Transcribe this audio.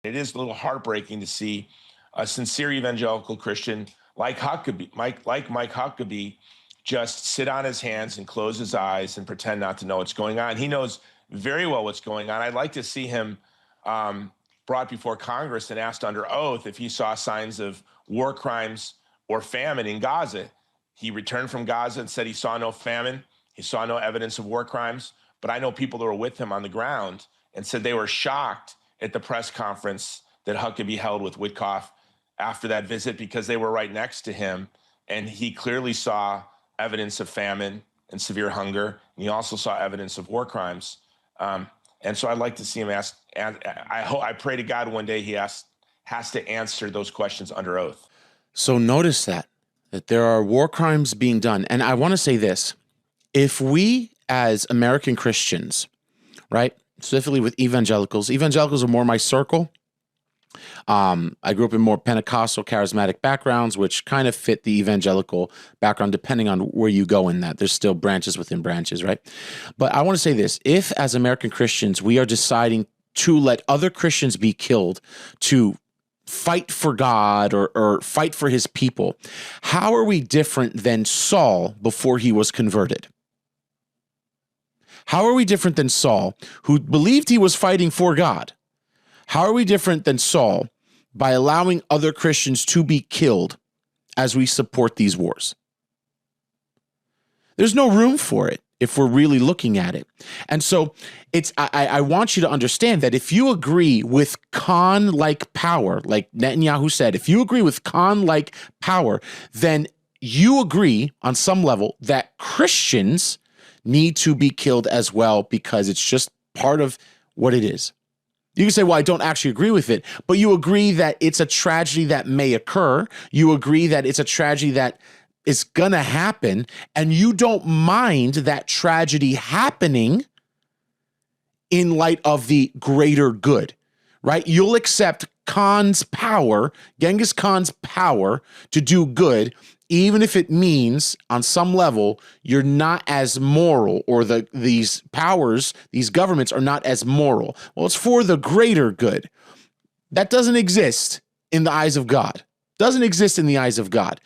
It is a little heartbreaking to see a sincere evangelical Christian like Mike Huckabee just sit on his hands and close his eyes and pretend not to know what's going on. He knows very well what's going on. I'd like to see him brought before Congress and asked under oath if he saw signs of war crimes or famine in Gaza. He returned from Gaza and said he saw no famine. He saw no evidence of war crimes. But I know people that were with him on the ground and said they were shocked at the press conference that Huckabee held with Witkoff after that visit, because they were right next to him. And he clearly saw evidence of famine and severe hunger. And he also saw evidence of war crimes. And so I'd like to see him ask, and I pray to God one day he has to answer those questions under oath. So notice that there are war crimes being done. And I want to say this: if we as American Christians, right, specifically with evangelicals are more my circle. I grew up in more Pentecostal charismatic backgrounds, which kind of fit the evangelical background, depending on where you go in that. There's still branches within branches, right? But I want to say this: if as American Christians, we are deciding to let other Christians be killed to fight for God or fight for his people, how are we different than Saul before he was converted? How are we different than Saul, who believed he was fighting for God? How are we different than Saul by allowing other Christians to be killed as we support these wars? There's no room for it if we're really looking at it. And so I want you to understand that if you agree with Khan-like power, like Netanyahu said, if you agree with Khan-like power, then you agree on some level that Christians need to be killed as well, because it's just part of what it is. You can say, well, I don't actually agree with it, but you agree that it's a tragedy that may occur. You agree that it's a tragedy that is going to happen, and you don't mind that tragedy happening in light of the greater good, right? You'll accept Genghis Khan's power to do good, even if it means on some level you're not as moral, or these powers, these governments are not as moral. Well, it's for the greater good. That doesn't exist in the eyes of God. Doesn't exist in the eyes of God.